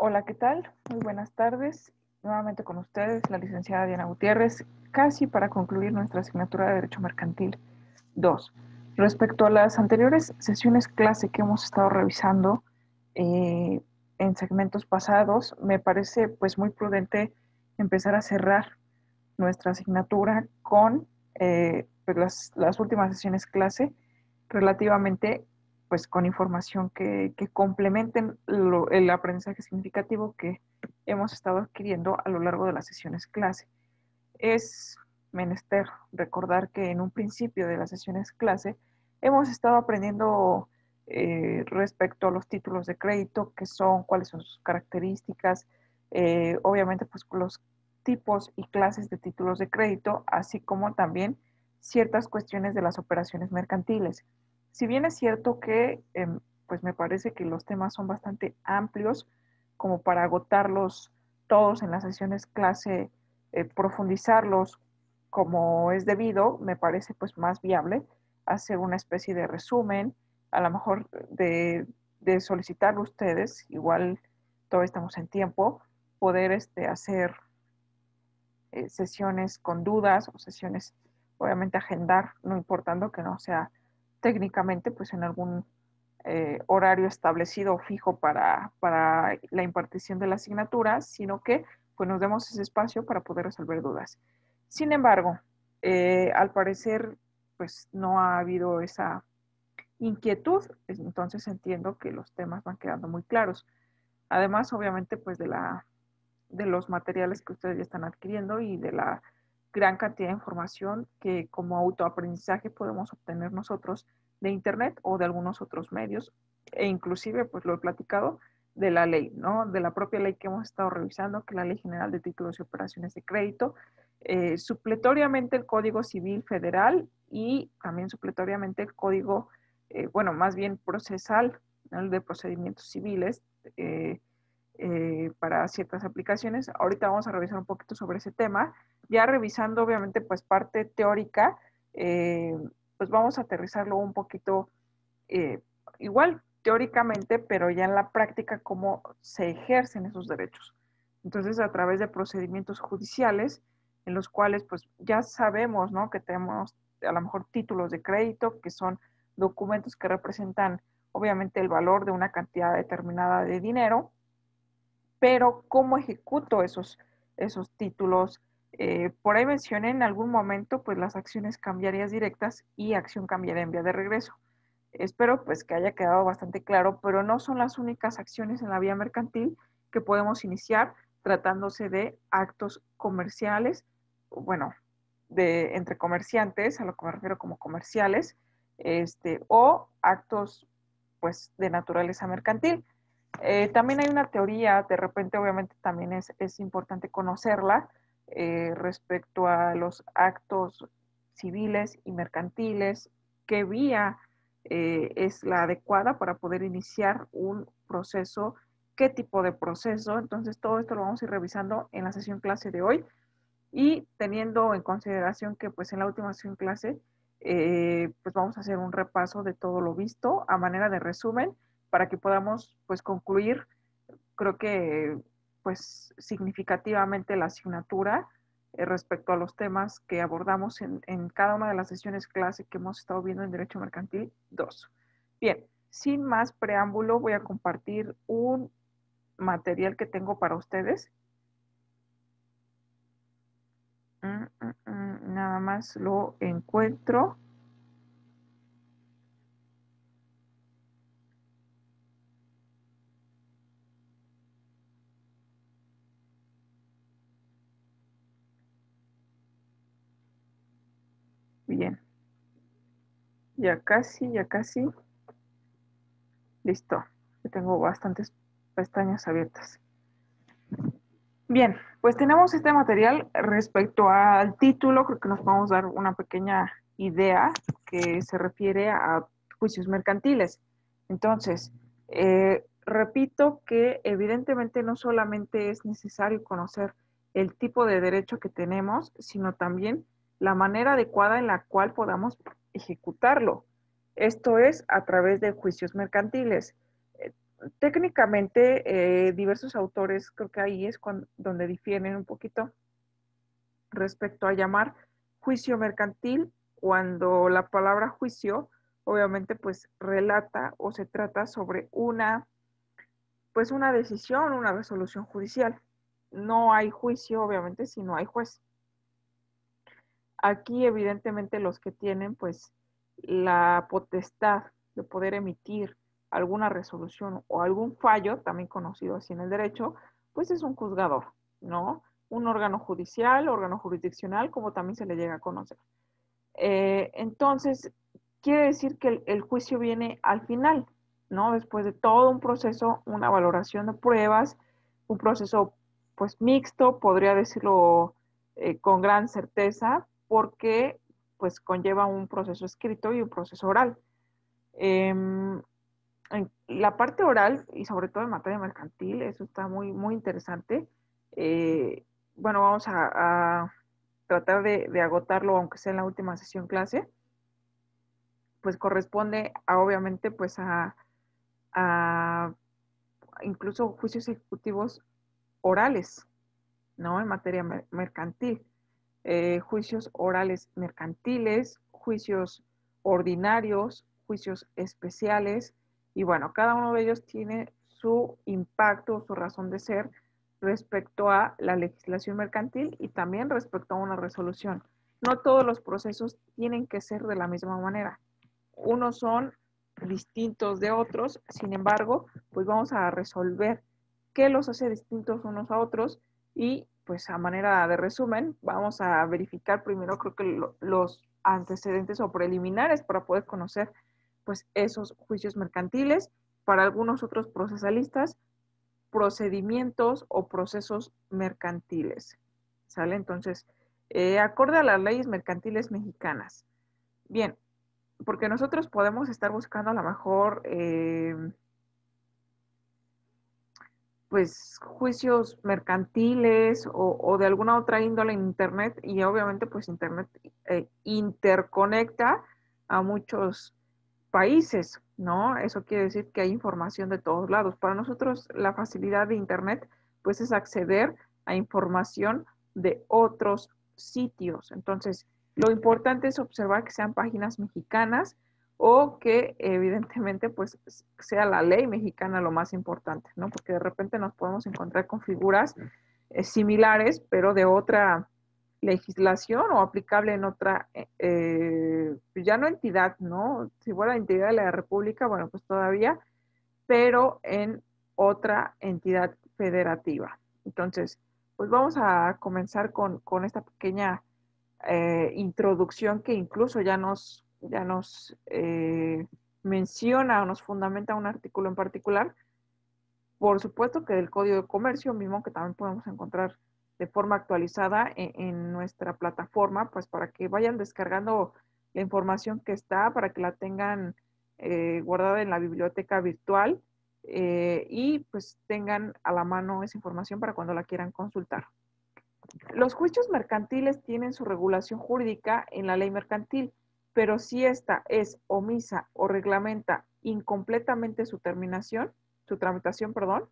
Hola, ¿qué tal? Muy buenas tardes. Nuevamente con ustedes, la licenciada Diana Gutiérrez, casi para concluir nuestra asignatura de Derecho Mercantil 2. Respecto a las anteriores sesiones clase que hemos estado revisando en segmentos pasados, me parece pues muy prudente empezar a cerrar nuestra asignatura con pues, las últimas sesiones clase relativamente pues con información que complementen el aprendizaje significativo que hemos estado adquiriendo a lo largo de las sesiones clase. Es menester recordar que en un principio de las sesiones clase hemos estado aprendiendo respecto a los títulos de crédito, qué son, cuáles son sus características, obviamente pues los tipos y clases de títulos de crédito, así como también ciertas cuestiones de las operaciones mercantiles. Si bien es cierto que pues me parece que los temas son bastante amplios como para agotarlos todos en las sesiones clase, profundizarlos como es debido, me parece pues más viable hacer una especie de resumen, a lo mejor de solicitarlo a ustedes, igual todavía estamos en tiempo, poder hacer sesiones con dudas o sesiones, obviamente agendar, no importando que no sea técnicamente pues en algún horario establecido o fijo para la impartición de la asignatura, sino que pues nos demos ese espacio para poder resolver dudas. Sin embargo, al parecer pues no ha habido esa inquietud, entonces entiendo que los temas van quedando muy claros. Además, obviamente, pues de los materiales que ustedes ya están adquiriendo y de la gran cantidad de información que como autoaprendizaje podemos obtener nosotros de internet o de algunos otros medios, e inclusive, pues lo he platicado, de la ley, ¿no? De la propia ley que hemos estado revisando, que es la Ley General de Títulos y Operaciones de Crédito, supletoriamente el Código Civil Federal y también supletoriamente el Código, bueno, más bien procesal, ¿no? El de procedimientos civiles, para ciertas aplicaciones. Ahorita vamos a revisar un poquito sobre ese tema. Ya revisando, obviamente, pues parte teórica, eh, pues vamos a aterrizarlo un poquito, eh, igual teóricamente, pero ya en la práctica, cómo se ejercen esos derechos. Entonces, a través de procedimientos judiciales, en los cuales, pues ya sabemos, ¿no? Que tenemos a lo mejor títulos de crédito, que son documentos que representan, obviamente, el valor de una cantidad determinada de dinero, pero ¿cómo ejecuto esos títulos? Por ahí mencioné en algún momento pues las acciones cambiarias directas y acción cambiaria en vía de regreso. Espero pues que haya quedado bastante claro, pero no son las únicas acciones en la vía mercantil que podemos iniciar tratándose de actos comerciales, bueno, de entre comerciantes, a lo que me refiero como comerciales, o actos pues de naturaleza mercantil. También hay una teoría, de repente obviamente también es importante conocerla, respecto a los actos civiles y mercantiles, qué vía es la adecuada para poder iniciar un proceso, qué tipo de proceso. Entonces todo esto lo vamos a ir revisando en la sesión clase de hoy y teniendo en consideración que pues en la última sesión clase pues vamos a hacer un repaso de todo lo visto a manera de resumen para que podamos pues concluir, creo que pues significativamente la asignatura respecto a los temas que abordamos en cada una de las sesiones clase que hemos estado viendo en Derecho Mercantil 2. Bien, sin más preámbulo, voy a compartir un material que tengo para ustedes. Nada más lo encuentro. Bien, ya casi, ya casi. Listo. Ya tengo bastantes pestañas abiertas. Bien, pues tenemos este material respecto al título, creo que nos vamos a dar una pequeña idea que se refiere a juicios mercantiles. Entonces, repito que evidentemente no solamente es necesario conocer el tipo de derecho que tenemos, sino también la manera adecuada en la cual podamos ejecutarlo. Esto es a través de juicios mercantiles. técnicamente, diversos autores, creo que ahí es donde difieren un poquito respecto a llamar juicio mercantil, cuando la palabra juicio, obviamente, pues relata o se trata sobre pues una decisión, una resolución judicial. No hay juicio, obviamente, si no hay juez. Aquí, evidentemente, los que tienen, pues, la potestad de poder emitir alguna resolución o algún fallo, también conocido así en el derecho, pues es un juzgador, ¿no? Un órgano jurisdiccional, como también se le llega a conocer. Entonces, quiere decir que el juicio viene al final, ¿no? Después de todo un proceso, una valoración de pruebas, un proceso pues mixto, podría decirlo con gran certeza, porque pues conlleva un proceso escrito y un proceso oral. En la parte oral, y sobre todo en materia mercantil, eso está muy, muy interesante. Eh, bueno, vamos a tratar de agotarlo, aunque sea en la última sesión clase, pues corresponde a, obviamente, pues a incluso juicios ejecutivos orales, ¿no? En materia mercantil. Juicios orales mercantiles, juicios ordinarios, juicios especiales, y bueno, cada uno de ellos tiene su impacto, su razón de ser respecto a la legislación mercantil y también respecto a una resolución. No todos los procesos tienen que ser de la misma manera. Unos son distintos de otros, sin embargo, pues vamos a resolver qué los hace distintos unos a otros y pues a manera de resumen vamos a verificar primero creo que los antecedentes o preliminares para poder conocer pues esos juicios mercantiles, para algunos otros procesalistas, procedimientos o procesos mercantiles. ¿Sale? Entonces, acorde a las leyes mercantiles mexicanas. Bien, porque nosotros podemos estar buscando a lo mejor pues juicios mercantiles o de alguna otra índole en Internet y obviamente pues Internet interconecta a muchos países, ¿no? Eso quiere decir que hay información de todos lados. Para nosotros la facilidad de Internet pues es acceder a información de otros sitios. Entonces, lo importante es observar que sean páginas mexicanas o que evidentemente pues sea la ley mexicana lo más importante, ¿no? Porque de repente nos podemos encontrar con figuras similares, pero de otra legislación o aplicable en otra, ya no entidad, ¿no? Si fuera entidad de la República, bueno, pues todavía, pero en otra entidad federativa. Entonces, pues vamos a comenzar con esta pequeña introducción que incluso ya nos menciona o nos fundamenta un artículo en particular. Por supuesto que del Código de Comercio, mismo que también podemos encontrar de forma actualizada en nuestra plataforma, pues para que vayan descargando la información que está, para que la tengan guardada en la biblioteca virtual y pues tengan a la mano esa información para cuando la quieran consultar. Los juicios mercantiles tienen su regulación jurídica en la ley mercantil, pero si ésta es omisa o reglamenta incompletamente su tramitación, perdón,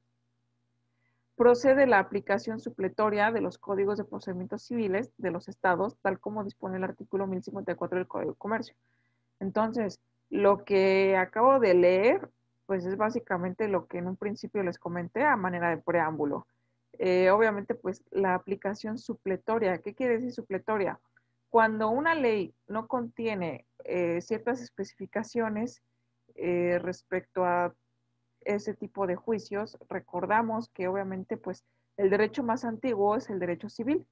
procede la aplicación supletoria de los códigos de procedimientos civiles de los estados, tal como dispone el artículo 1054 del Código de Comercio. Entonces, lo que acabo de leer, pues es básicamente lo que en un principio les comenté a manera de preámbulo. Obviamente, pues la aplicación supletoria. ¿Qué quiere decir supletoria? Cuando una ley no contiene ciertas especificaciones respecto a ese tipo de juicios, recordamos que obviamente pues el derecho más antiguo es el derecho civil.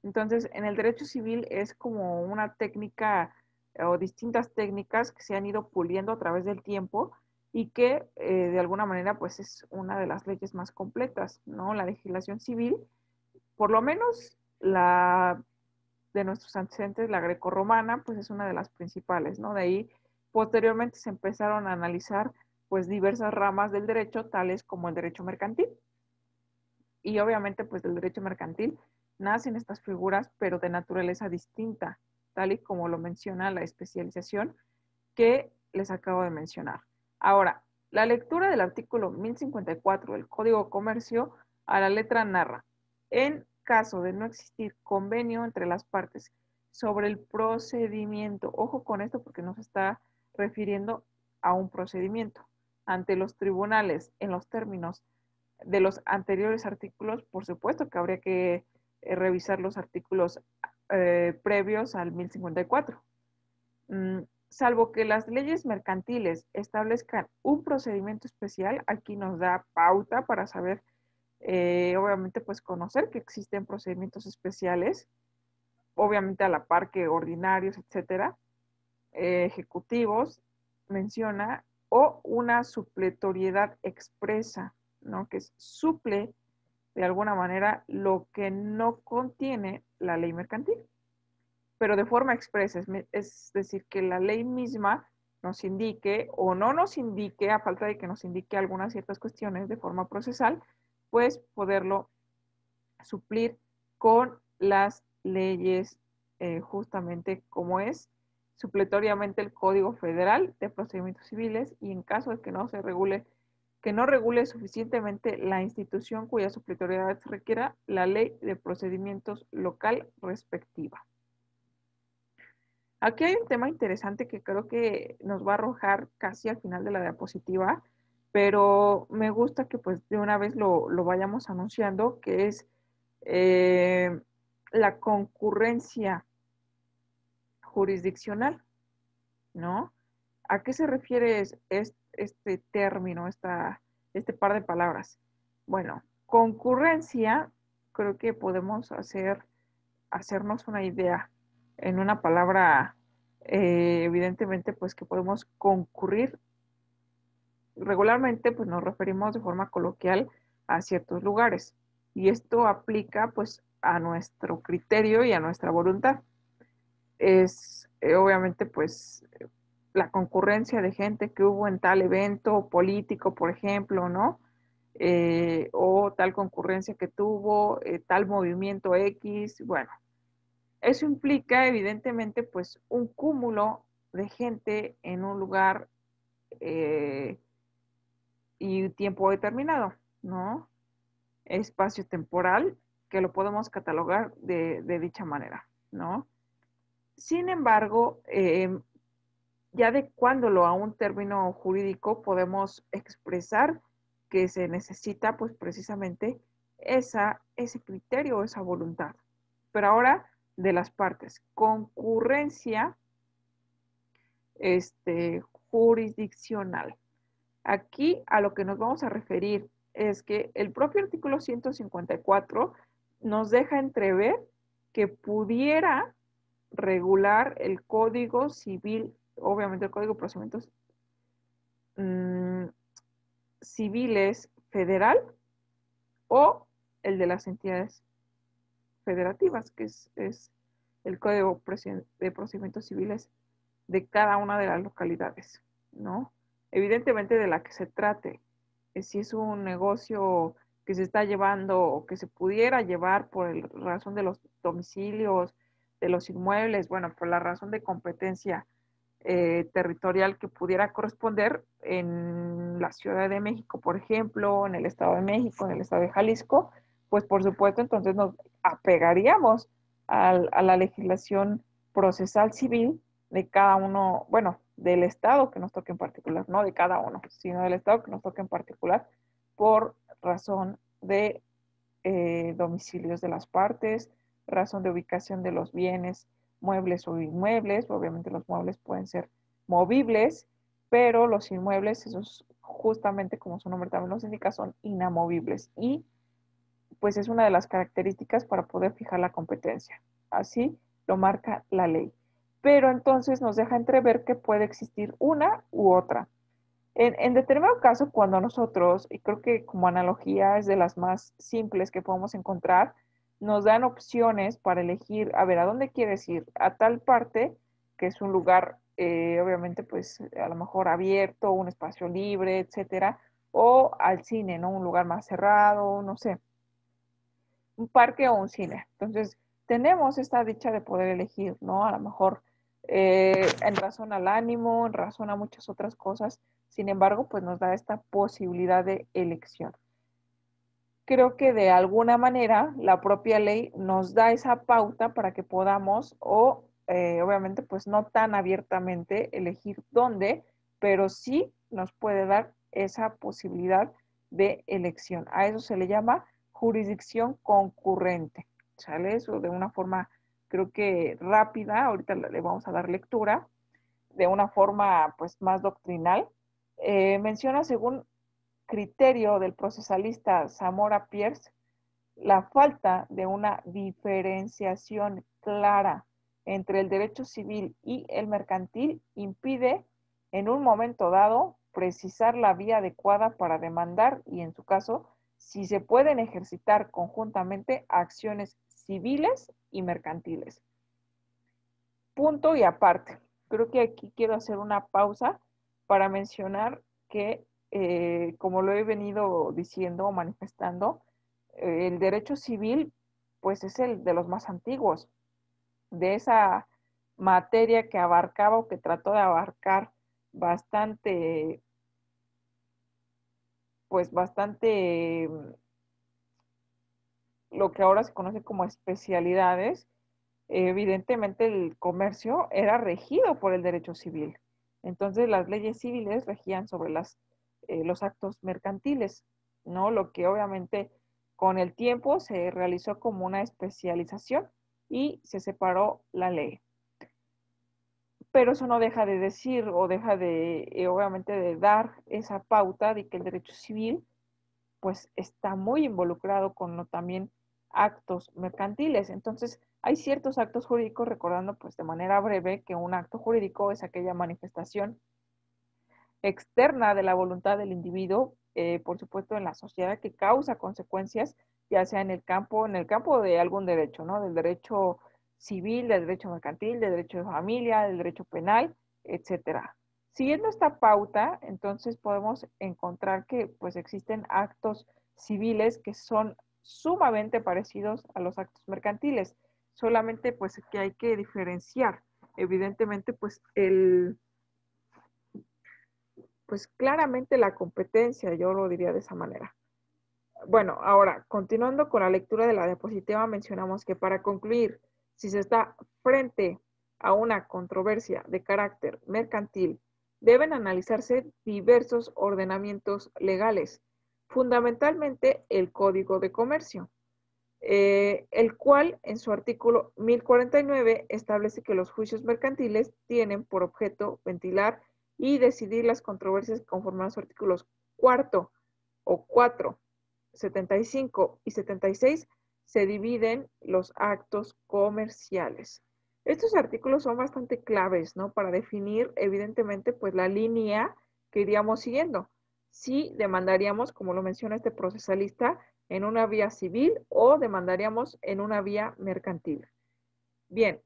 Entonces, en el derecho civil es como una técnica o distintas técnicas que se han ido puliendo a través del tiempo y que de alguna manera pues es una de las leyes más completas, ¿no? La legislación civil, por lo menos la de nuestros antecedentes, la grecorromana, pues es una de las principales, ¿no? De ahí posteriormente se empezaron a analizar pues diversas ramas del derecho, tales como el derecho mercantil. Y obviamente pues del derecho mercantil nacen estas figuras, pero de naturaleza distinta, tal y como lo menciona la especialización que les acabo de mencionar. Ahora, La lectura del artículo 1054 del Código de Comercio a la letra narra, en caso de no existir convenio entre las partes sobre el procedimiento, ojo con esto porque nos está refiriendo a un procedimiento, ante los tribunales en los términos de los anteriores artículos, por supuesto que habría que revisar los artículos previos al 1054. Salvo que las leyes mercantiles establezcan un procedimiento especial, aquí nos da pauta para saber, obviamente, pues conocer que existen procedimientos especiales, obviamente a la par que ordinarios, etcétera, ejecutivos, menciona, o una supletoriedad expresa, ¿no? Que suple de alguna manera lo que no contiene la ley mercantil, pero de forma expresa, es decir, que la ley misma nos indique o no nos indique, a falta de que nos indique algunas ciertas cuestiones de forma procesal, pues poderlo suplir con las leyes, justamente como es supletoriamente el Código Federal de Procedimientos Civiles, y en caso de que no se regule, que no regule suficientemente la institución cuya supletoriedad se requiera, la ley de procedimientos local respectiva. Aquí hay un tema interesante que creo que nos va a arrojar casi al final de la diapositiva, pero me gusta que pues de una vez lo vayamos anunciando, que es eh, la concurrencia jurisdiccional, ¿no? ¿A qué se refiere este término, este par de palabras? Bueno, concurrencia, creo que podemos hacernos una idea en una palabra, evidentemente, pues que podemos concurrir. Regularmente, pues nos referimos de forma coloquial a ciertos lugares, y esto aplica pues a nuestro criterio y a nuestra voluntad. Es obviamente pues la concurrencia de gente que hubo en tal evento político, por ejemplo, ¿no? O tal concurrencia que tuvo tal movimiento X. Bueno, eso implica evidentemente pues un cúmulo de gente en un lugar, eh, y tiempo determinado, ¿no? Espacio temporal que lo podemos catalogar de dicha manera, ¿no? Sin embargo, ya adecuándolo a un término jurídico, podemos expresar que se necesita, pues precisamente, ese criterio, esa voluntad. Pero ahora, de las partes. Concurrencia, jurisdiccional. Aquí a lo que nos vamos a referir es que el propio artículo 154 nos deja entrever que pudiera regular el Código Civil, obviamente el Código de Procedimientos Civiles Federal, o el de las entidades federativas, que es el Código de Procedimientos Civiles de cada una de las localidades, ¿no? Evidentemente de la que se trate. Si es un negocio que se está llevando o que se pudiera llevar por razón de los domicilios, de los inmuebles, bueno, por la razón de competencia territorial que pudiera corresponder en la Ciudad de México, por ejemplo, en el Estado de México, en el Estado de Jalisco, pues por supuesto entonces nos apegaríamos a la legislación procesal civil de cada uno, bueno, del Estado que nos toque en particular, no de cada uno, sino del Estado que nos toque en particular por razón de domicilios de las partes, razón de ubicación de los bienes muebles o inmuebles. Obviamente los muebles pueden ser movibles, pero los inmuebles, esos justamente como su nombre también nos indica, son inamovibles, y pues es una de las características para poder fijar la competencia. Así lo marca la ley. Pero entonces nos deja entrever que puede existir una u otra. En determinado caso, cuando nosotros, y creo que como analogía es de las más simples que podemos encontrar, nos dan opciones para elegir, a ver, ¿a dónde quieres ir? A tal parte, que es un lugar, obviamente, pues a lo mejor abierto, un espacio libre, etcétera, o al cine, ¿no? Un lugar más cerrado, no sé, un parque o un cine. Entonces, tenemos esta dicha de poder elegir, ¿no? A lo mejor en razón al ánimo, en razón a muchas otras cosas, Sin embargo, pues nos da esta posibilidad de elección. Creo que de alguna manera la propia ley nos da esa pauta para que podamos, o obviamente pues no tan abiertamente elegir dónde, pero sí nos puede dar esa posibilidad de elección. A eso se le llama jurisdicción concurrente. ¿Sale? Eso de una forma, creo que rápida, ahorita le vamos a dar lectura, de una forma pues más doctrinal. Menciona según criterio del procesalista Zamora Pierce, la falta de una diferenciación clara entre el derecho civil y el mercantil impide, en un momento dado, precisar la vía adecuada para demandar y, en su caso, si se pueden ejercitar conjuntamente acciones civiles y mercantiles. Punto y aparte. Creo que aquí quiero hacer una pausa para mencionar que, como lo he venido diciendo o manifestando, el derecho civil pues es el de los más antiguos, de esa materia que abarcaba o que trató de abarcar bastante, pues bastante lo que ahora se conoce como especialidades. Evidentemente el comercio era regido por el derecho civil. Entonces las leyes civiles regían sobre los actos mercantiles, ¿no? Lo que obviamente con el tiempo se realizó como una especialización y se separó la ley. Pero eso no deja de decir o deja de, obviamente, de dar esa pauta de que el derecho civil pues está muy involucrado con también actos mercantiles. Entonces, hay ciertos actos jurídicos, recordando pues de manera breve que un acto jurídico es aquella manifestación externa de la voluntad del individuo, por supuesto en la sociedad, que causa consecuencias, ya sea en el campo de algún derecho, ¿no? Del derecho civil, del derecho mercantil, del derecho de familia, del derecho penal, etcétera. Siguiendo esta pauta, entonces podemos encontrar que pues existen actos civiles que son sumamente parecidos a los actos mercantiles, solamente pues que hay que diferenciar. Evidentemente pues claramente la competencia, yo lo diría de esa manera. Bueno, ahora, continuando con la lectura de la diapositiva, mencionamos que para concluir, si se está frente a una controversia de carácter mercantil, deben analizarse diversos ordenamientos legales, fundamentalmente el Código de Comercio, el cual en su artículo 1049 establece que los juicios mercantiles tienen por objeto ventilar y decidir las controversias conforme a los artículos cuarto o 4, 75 y 76 se dividen los actos comerciales. Estos artículos son bastante claves, ¿no? Para definir, evidentemente, pues la línea que iríamos siguiendo. Si demandaríamos, como lo menciona este procesalista, en una vía civil o demandaríamos en una vía mercantil. Bien,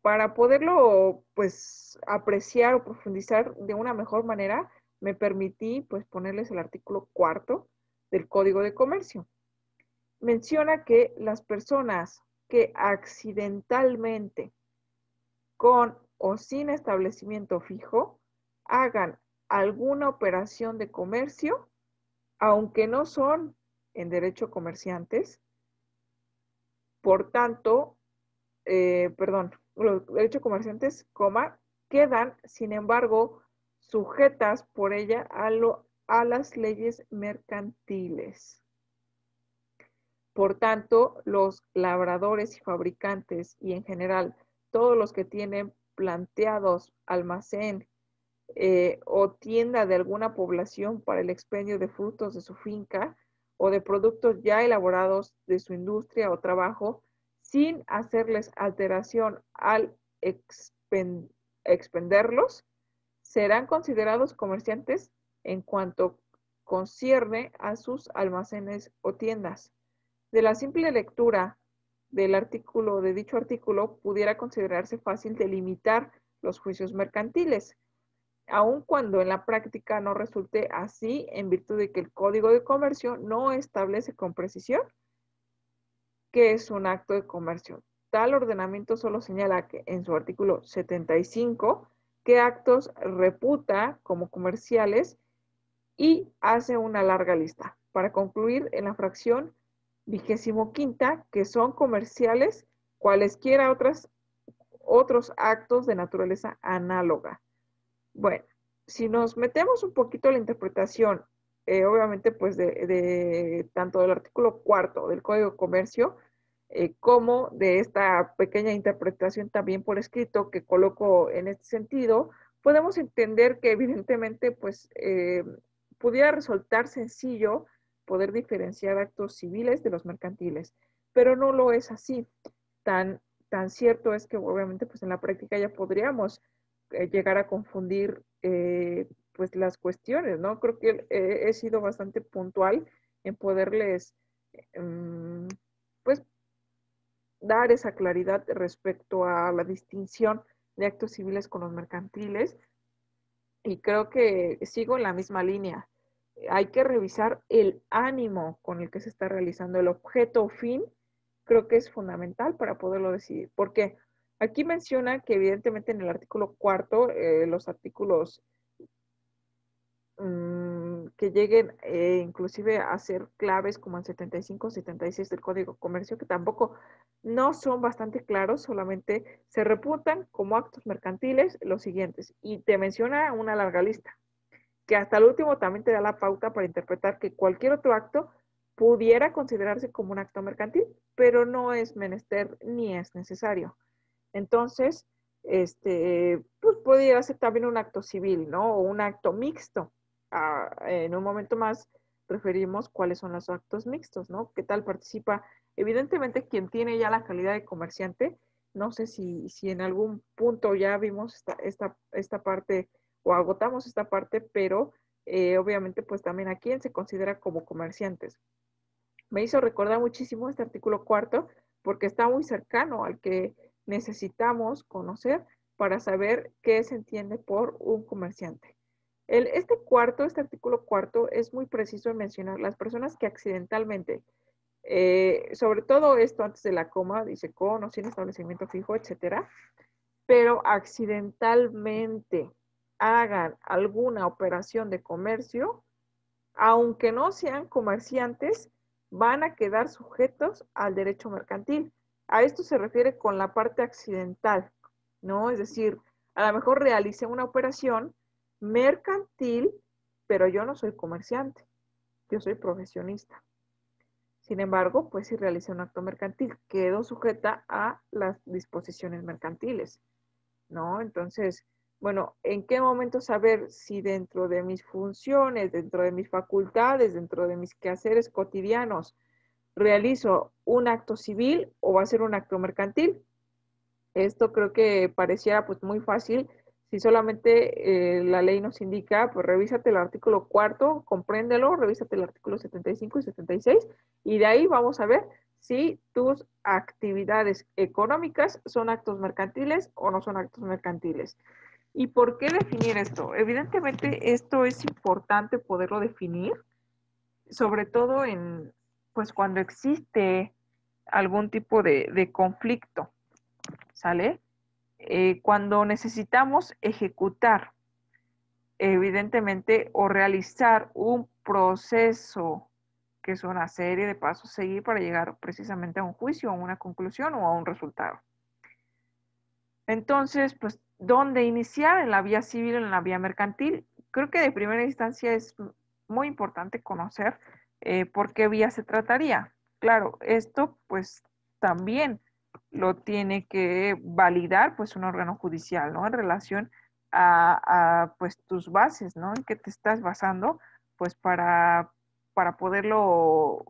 para poderlo, pues, apreciar o profundizar de una mejor manera, me permití, pues, ponerles el artículo cuarto del Código de Comercio. Menciona que las personas que accidentalmente, con o sin establecimiento fijo, hagan alguna operación de comercio, aunque no son en derecho comerciantes, por tanto, los derechos comerciantes, quedan, sin embargo, sujetas por ella a las leyes mercantiles. Por tanto, los labradores y fabricantes y en general todos los que tienen planteados almacén o tienda de alguna población para el expendio de frutos de su finca o de productos ya elaborados de su industria o trabajo, sin hacerles alteración al expenderlos, serán considerados comerciantes en cuanto concierne a sus almacenes o tiendas. De la simple lectura del artículo, de dicho artículo, pudiera considerarse fácil delimitar los juicios mercantiles, aun cuando en la práctica no resulte así, en virtud de que el Código de Comercio no establece con precisión qué es un acto de comercio. Tal ordenamiento solo señala que en su artículo 75 qué actos reputa como comerciales y hace una larga lista para concluir en la fracción 25ª, que son comerciales, cualesquiera otros actos de naturaleza análoga. Bueno, si nos metemos un poquito a la interpretación, obviamente pues de tanto del artículo 4 del Código de Comercio, como de esta pequeña interpretación también por escrito que coloco en este sentido, podemos entender que evidentemente pues pudiera resultar sencillo poder diferenciar actos civiles de los mercantiles, pero no lo es así. Tan, tan cierto es que obviamente pues en la práctica ya podríamos llegar a confundir pues las cuestiones, ¿no? Creo que he sido bastante puntual en poderles pues dar esa claridad respecto a la distinción de actos civiles con los mercantiles y creo que sigo en la misma línea. Hay que revisar el ánimo con el que se está realizando el objeto o fin, creo que es fundamental para poderlo decidir. Porque aquí menciona que evidentemente en el artículo 4, los artículos que lleguen inclusive a ser claves como el 75, 76 del Código de Comercio, que tampoco no son bastante claros, solamente se reputan como actos mercantiles los siguientes. Y te menciona una larga lista, que hasta el último también te da la pauta para interpretar que cualquier otro acto pudiera considerarse como un acto mercantil, pero no es menester ni es necesario. Entonces, pues podría ser también un acto civil, ¿no? O un acto mixto. En un momento más referimos cuáles son los actos mixtos, ¿no? ¿Qué tal participa? Evidentemente, quien tiene ya la calidad de comerciante, no sé si en algún punto ya vimos esta parte o agotamos esta parte, pero obviamente pues también a quién se considera como comerciantes. Me hizo recordar muchísimo este artículo 4 porque está muy cercano al que necesitamos conocer para saber qué se entiende por un comerciante. Este artículo 4 es muy preciso en mencionar las personas que accidentalmente, sobre todo esto antes de la coma, dice con o sin establecimiento fijo, etcétera, pero accidentalmente hagan alguna operación de comercio, aunque no sean comerciantes, van a quedar sujetos al derecho mercantil. A esto se refiere con la parte accidental, ¿no? Es decir, a lo mejor realicé una operación mercantil, pero yo no soy comerciante, yo soy profesionista. Sin embargo, pues si realicé un acto mercantil, quedo sujeta a las disposiciones mercantiles, ¿no? Entonces, bueno, ¿en qué momento saber si dentro de mis funciones, dentro de mis facultades, dentro de mis quehaceres cotidianos, realizo un acto civil o va a ser un acto mercantil? Esto creo que pareciera pues muy fácil si solamente la ley nos indica, pues revísate el artículo 4, compréndelo, revísate el artículo 75 y 76 y de ahí vamos a ver si tus actividades económicas son actos mercantiles o no son actos mercantiles. ¿Y por qué definir esto? Evidentemente esto es importante poderlo definir, sobre todo en, pues cuando existe algún tipo de conflicto, ¿sale? Cuando necesitamos ejecutar, evidentemente, o realizar un proceso que es una serie de pasos a seguir para llegar precisamente a un juicio, a una conclusión o a un resultado. Entonces, pues, ¿dónde iniciar? ¿En la vía civil o en la vía mercantil? Creo que de primera instancia es muy importante conocer por qué vía se trataría. Claro, esto pues también lo tiene que validar pues un órgano judicial, ¿no? En relación pues tus bases, ¿no? En qué te estás basando pues para poderlo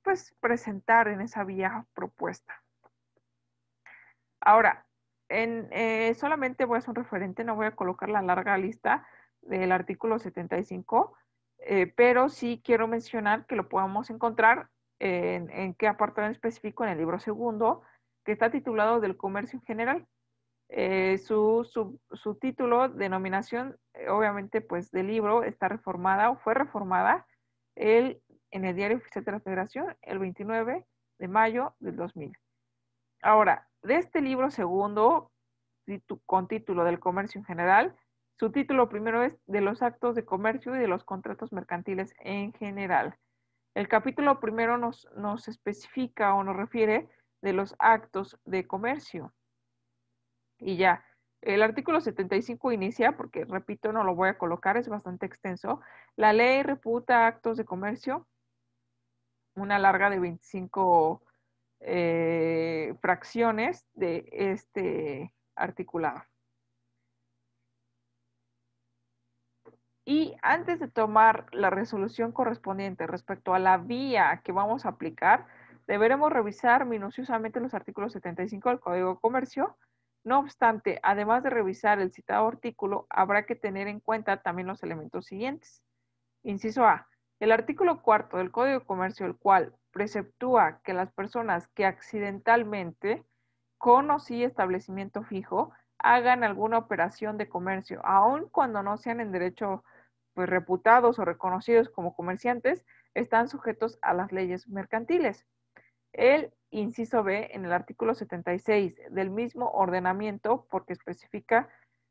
pues presentar en esa vía propuesta. Ahora, solamente voy a hacer un referente, no voy a colocar la larga lista del artículo 75, pero sí quiero mencionar que lo podamos encontrar en qué apartado en específico en el libro segundo, que está titulado del comercio en general. Su título, denominación, obviamente, pues del libro está reformada o fue reformada en el Diario Oficial de la Federación el 29 de mayo del 2000. Ahora, de este libro segundo, con título del comercio en general, Su título primero es de los actos de comercio y de los contratos mercantiles en general. El capítulo primero nos especifica o nos refiere de los actos de comercio. Y ya, el artículo 75 inicia, porque repito, no lo voy a colocar, es bastante extenso. La ley reputa actos de comercio, una larga de 25 fracciones de este articulado. Y antes de tomar la resolución correspondiente respecto a la vía que vamos a aplicar, deberemos revisar minuciosamente los artículos 75 del Código de Comercio. No obstante, además de revisar el citado artículo, habrá que tener en cuenta también los elementos siguientes. Inciso A. El artículo 4 del Código de Comercio, el cual preceptúa que las personas que accidentalmente, con o sin establecimiento fijo, hagan alguna operación de comercio, aun cuando no sean en derecho pues, reputados o reconocidos como comerciantes, están sujetos a las leyes mercantiles. El inciso B en el artículo 76 del mismo ordenamiento, porque especifica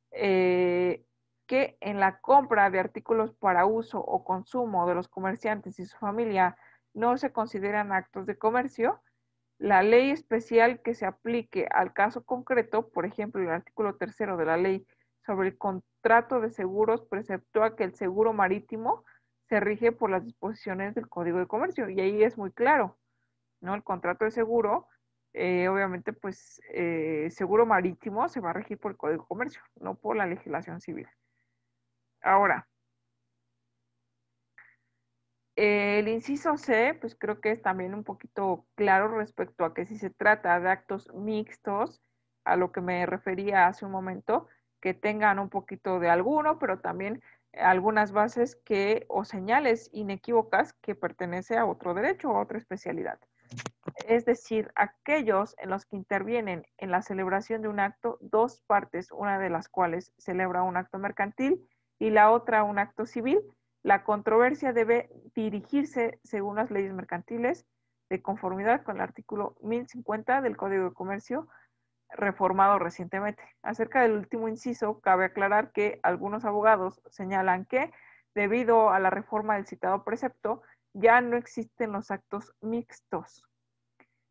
que en la compra de artículos para uso o consumo de los comerciantes y su familia no se consideran actos de comercio, la ley especial que se aplique al caso concreto, por ejemplo, el artículo 3 de la ley sobre el contrato de seguros preceptúa que el seguro marítimo se rige por las disposiciones del Código de Comercio y ahí es muy claro, ¿no? El contrato de seguro, obviamente, pues, seguro marítimo se va a regir por el Código de Comercio, no por la legislación civil. Ahora, el inciso C, pues creo que es también un poquito claro respecto a que si se trata de actos mixtos, a lo que me refería hace un momento, que tengan un poquito de alguno, pero también algunas bases que o señales inequívocas que pertenece a otro derecho o a otra especialidad. Es decir, aquellos en los que intervienen en la celebración de un acto dos partes, una de las cuales celebra un acto mercantil y la otra un acto civil, la controversia debe dirigirse según las leyes mercantiles de conformidad con el artículo 1050 del Código de Comercio reformado recientemente. Acerca del último inciso, cabe aclarar que algunos abogados señalan que, debido a la reforma del citado precepto, ya no existen los actos mixtos.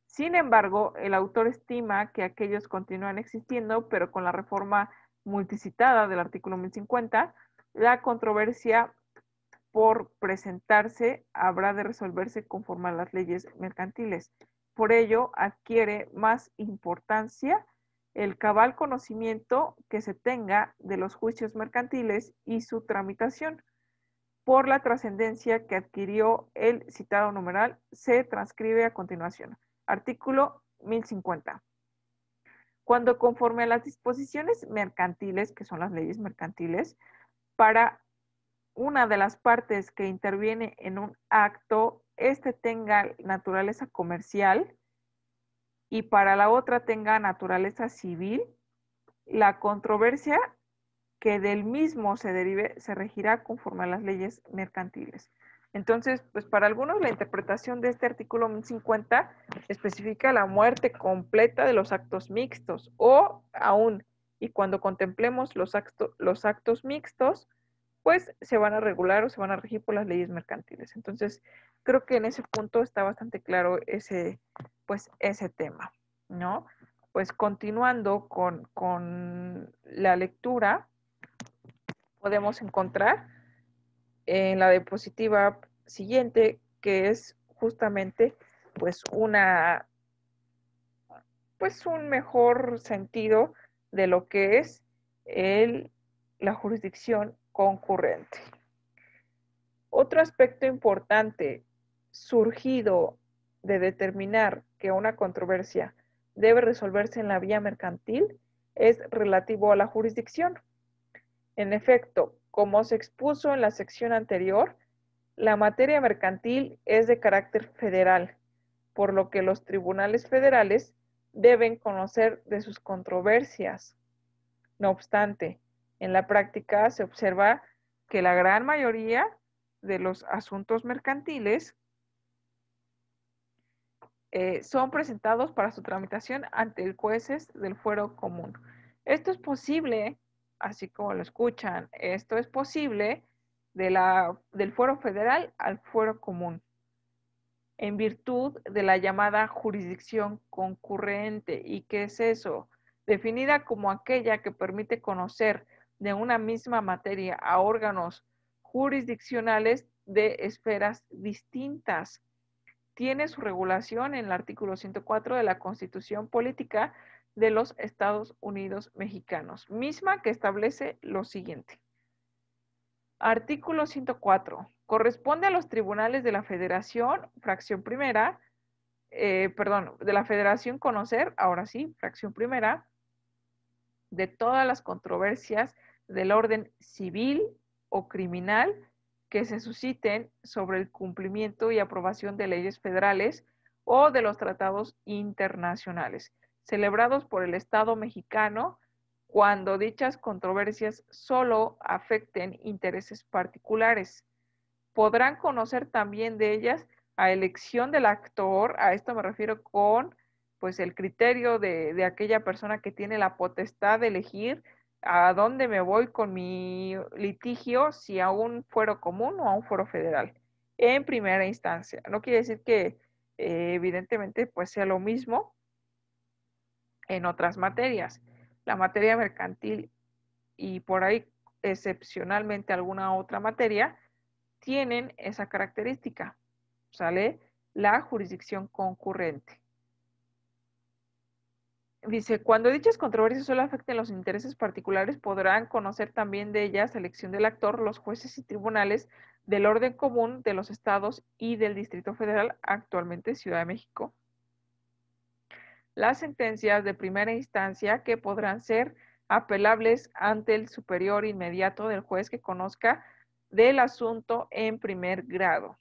Sin embargo, el autor estima que aquellos continúan existiendo, pero con la reforma multicitada del artículo 1050, la controversia por presentarse habrá de resolverse conforme a las leyes mercantiles. Por ello, adquiere más importancia el cabal conocimiento que se tenga de los juicios mercantiles y su tramitación. Por la trascendencia que adquirió el citado numeral, se transcribe a continuación. Artículo 1050. Cuando conforme a las disposiciones mercantiles, que son las leyes mercantiles, para una de las partes que interviene en un acto, este tenga naturaleza comercial y para la otra tenga naturaleza civil, la controversia que del mismo se derive se regirá conforme a las leyes mercantiles. Entonces, pues para algunos la interpretación de este artículo 1050 especifica la muerte completa de los actos mixtos o aún, y cuando contemplemos los actos mixtos, pues se van a regular o se van a regir por las leyes mercantiles. Entonces, creo que en ese punto está bastante claro pues, ese tema, ¿no? Pues continuando con la lectura, podemos encontrar en la diapositiva siguiente, que es justamente pues pues un mejor sentido de lo que es la jurisdicción concurrente. Otro aspecto importante surgido de determinar que una controversia debe resolverse en la vía mercantil es relativo a la jurisdicción. En efecto, como se expuso en la sección anterior, la materia mercantil es de carácter federal, por lo que los tribunales federales deben conocer de sus controversias. No obstante, en la práctica se observa que la gran mayoría de los asuntos mercantiles son presentados para su tramitación ante jueces del fuero común. Esto es posible así como lo escuchan. Esto es posible del fuero federal al fuero común, en virtud de la llamada jurisdicción concurrente. ¿Y qué es eso? Definida como aquella que permite conocer de una misma materia a órganos jurisdiccionales de esferas distintas. Tiene su regulación en el artículo 104 de la Constitución Política de los Estados Unidos Mexicanos, misma que establece lo siguiente. Artículo 104. Corresponde a los tribunales de la Federación, fracción primera, de la Federación conocer, ahora sí, fracción primera, de todas las controversias del orden civil o criminal que se susciten sobre el cumplimiento y aprobación de leyes federales o de los tratados internacionales celebrados por el Estado mexicano cuando dichas controversias solo afecten intereses particulares. Podrán conocer también de ellas a elección del actor, a esto me refiero con pues el criterio de aquella persona que tiene la potestad de elegir a dónde me voy con mi litigio, si a un fuero común o a un fuero federal, en primera instancia. No quiere decir que evidentemente pues sea lo mismo en otras materias. La materia mercantil y por ahí excepcionalmente alguna otra materia tienen esa característica, ¿sale? La jurisdicción concurrente. Dice, cuando dichas controversias solo afecten los intereses particulares, podrán conocer también de ellas, elección del actor, los jueces y tribunales del orden común de los estados y del Distrito Federal, actualmente Ciudad de México. Las sentencias de primera instancia que podrán ser apelables ante el superior inmediato del juez que conozca del asunto en primer grado.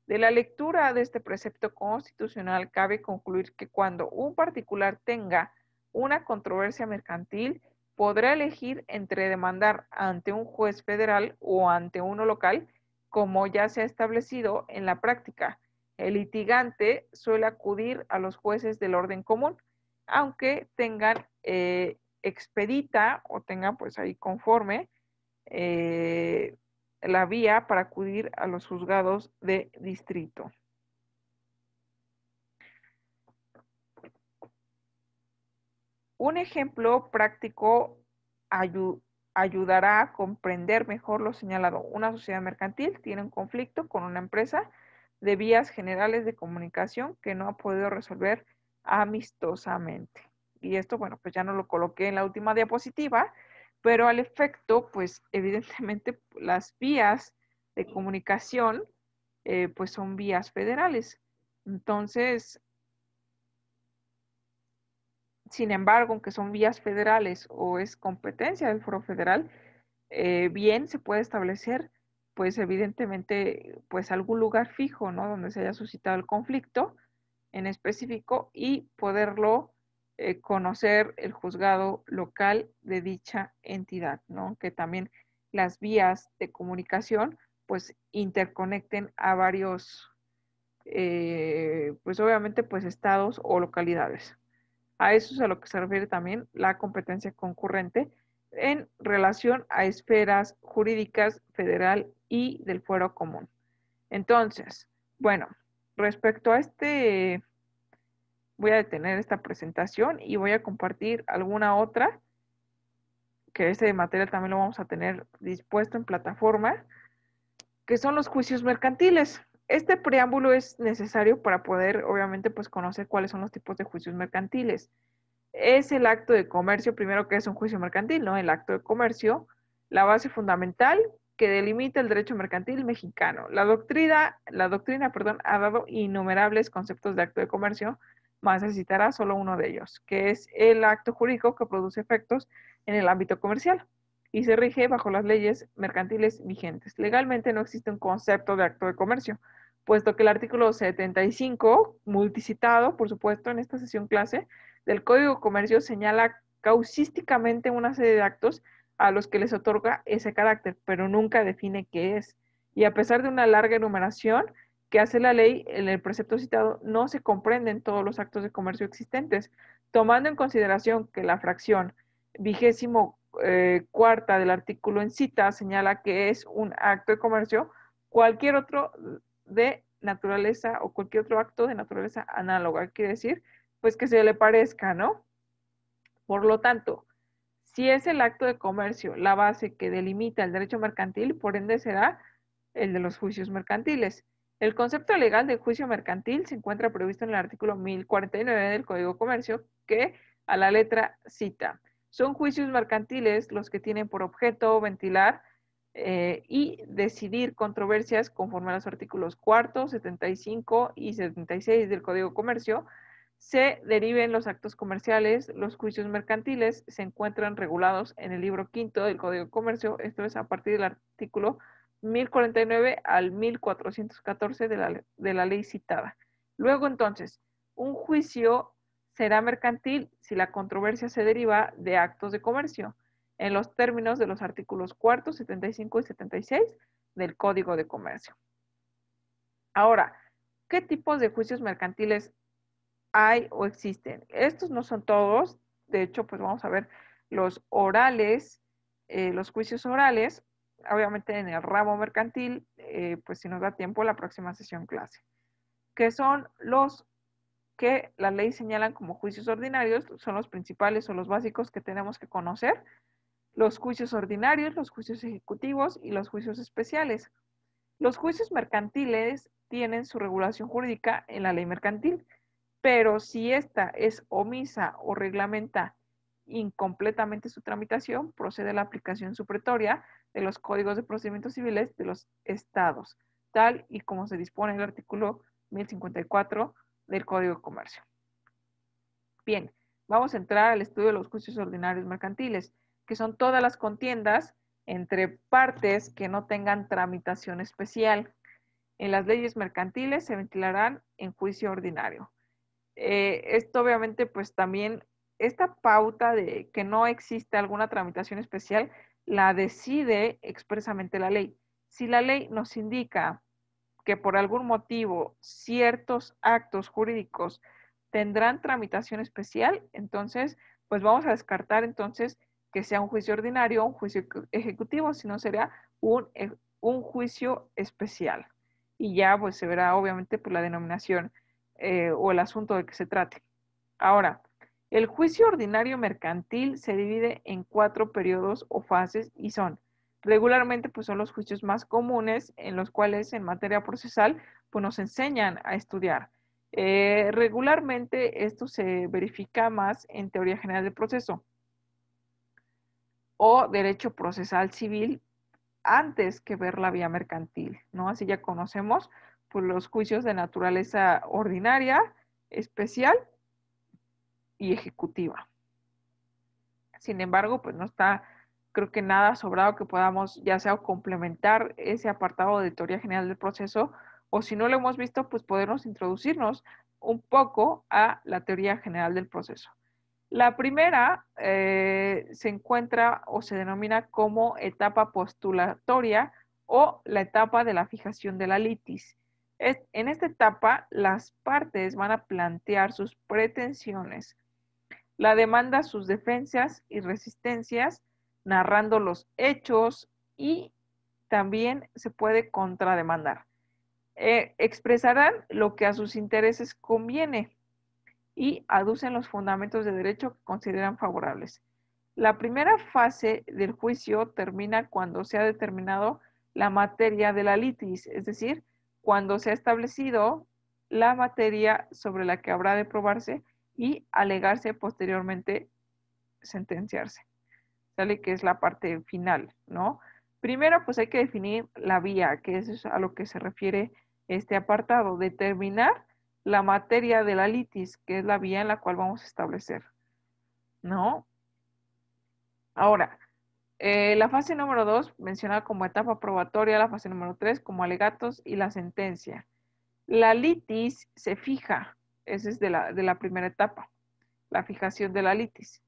De la lectura de este precepto constitucional cabe concluir que cuando un particular tenga una controversia mercantil, podrá elegir entre demandar ante un juez federal o ante uno local, como ya se ha establecido en la práctica. El litigante suele acudir a los jueces del orden común, aunque tengan expedita o tengan pues ahí conforme la vía para acudir a los juzgados de distrito. Un ejemplo práctico ayudará a comprender mejor lo señalado. Una sociedad mercantil tiene un conflicto con una empresa de vías generales de comunicación que no ha podido resolver amistosamente. Y esto, bueno, pues ya no lo coloqué en la última diapositiva, pero al efecto, pues evidentemente las vías de comunicación, pues son vías federales. Entonces, sin embargo, aunque son vías federales o es competencia del foro federal, bien se puede establecer, pues evidentemente, pues algún lugar fijo, ¿no? Donde se haya suscitado el conflicto en específico y poderlo conocer el juzgado local de dicha entidad, ¿no? Que también las vías de comunicación, pues interconecten a varios, pues obviamente, pues estados o localidades. A eso es a lo que se refiere también la competencia concurrente en relación a esferas jurídicas federal y del fuero común. Entonces, bueno, respecto a voy a detener esta presentación y voy a compartir alguna otra, que este material también lo vamos a tener dispuesto en plataforma, que son los juicios mercantiles. Este preámbulo es necesario para poder, obviamente, pues conocer cuáles son los tipos de juicios mercantiles. Es el acto de comercio, primero que es un juicio mercantil, ¿no? El acto de comercio, la base fundamental que delimita el derecho mercantil mexicano. La doctrina, ha dado innumerables conceptos de acto de comercio, más se citará solo uno de ellos, que es el acto jurídico que produce efectos en el ámbito comercial y se rige bajo las leyes mercantiles vigentes. Legalmente no existe un concepto de acto de comercio, puesto que el artículo 75, multicitado, por supuesto, en esta sesión clase, del Código de Comercio señala causísticamente una serie de actos a los que les otorga ese carácter, pero nunca define qué es. Y a pesar de una larga enumeración que hace la ley, en el precepto citado no se comprenden todos los actos de comercio existentes, tomando en consideración que la fracción 24 cuarta del artículo en cita señala que es un acto de comercio cualquier otro de naturaleza o cualquier otro acto de naturaleza análoga. Quiere decir, pues que se le parezca, ¿no? Por lo tanto, si es el acto de comercio la base que delimita el derecho mercantil, por ende será el de los juicios mercantiles. El concepto legal de juicio mercantil se encuentra previsto en el artículo 1049 del Código de Comercio, que a la letra cita. Son juicios mercantiles los que tienen por objeto ventilar y decidir controversias conforme a los artículos 4, 75 y 76 del Código de Comercio. Se deriven los actos comerciales, los juicios mercantiles se encuentran regulados en el libro quinto del Código de Comercio, esto es a partir del artículo 1049 al 1414 de la ley citada. Luego, entonces, un juicio será mercantil si la controversia se deriva de actos de comercio, en los términos de los artículos 4, 75 y 76 del Código de Comercio. Ahora, ¿qué tipos de juicios mercantiles hay o existen? Estos no son todos, de hecho, pues vamos a ver los orales, los juicios orales, obviamente en el ramo mercantil, pues si nos da tiempo, la próxima sesión clase, que son los que la ley señalan como juicios ordinarios, son los principales o los básicos que tenemos que conocer, los juicios ordinarios, los juicios ejecutivos y los juicios especiales. Los juicios mercantiles tienen su regulación jurídica en la ley mercantil, pero si ésta es omisa o reglamenta incompletamente su tramitación, procede a la aplicación supletoria de los códigos de procedimientos civiles de los estados, tal y como se dispone en el artículo 1054 del Código de Comercio. Bien, vamos a entrar al estudio de los juicios ordinarios mercantiles, que son todas las contiendas entre partes que no tengan tramitación especial. En las leyes mercantiles se ventilarán en juicio ordinario. Esto obviamente pues también, esta pauta de que no existe alguna tramitación especial, la decide expresamente la ley. Si la ley nos indica que por algún motivo ciertos actos jurídicos tendrán tramitación especial, entonces pues vamos a descartar entonces que sea un juicio ordinario o un juicio ejecutivo, sino será un juicio especial. Y ya pues se verá obviamente por la denominación o el asunto de que se trate. Ahora, el juicio ordinario mercantil se divide en 4 periodos o fases y son, regularmente pues son los juicios más comunes en los cuales en materia procesal pues nos enseñan a estudiar. Regularmente esto se verifica más en teoría general del proceso o derecho procesal civil antes que ver la vía mercantil, ¿no? Así ya conocemos pues, los juicios de naturaleza ordinaria, especial y ejecutiva. Sin embargo, pues no está, creo que nada sobrado que podamos ya sea complementar ese apartado de teoría general del proceso o si no lo hemos visto, pues podernos introducirnos un poco a la teoría general del proceso. La primera se encuentra o se denomina como etapa postulatoria o la etapa de la fijación de la litis. En esta etapa, las partes van a plantear sus pretensiones, la demanda sus defensas y resistencias, narrando los hechos y también se puede contrademandar. Expresarán lo que a sus intereses conviene y aducen los fundamentos de derecho que consideran favorables. La primera fase del juicio termina cuando se ha determinado la materia de la litis, es decir, cuando se ha establecido la materia sobre la que habrá de probarse y alegarse posteriormente sentenciarse. ¿Sale? Que es la parte final, ¿no? Primero, pues hay que definir la vía, que es a lo que se refiere este apartado, determinar la materia de la litis, que es la vía en la cual vamos a establecer, ¿no? Ahora, la fase número 2, mencionada como etapa probatoria, la fase número 3 como alegatos y la sentencia. La litis se fija, esa es de la primera etapa, la fijación de la litis,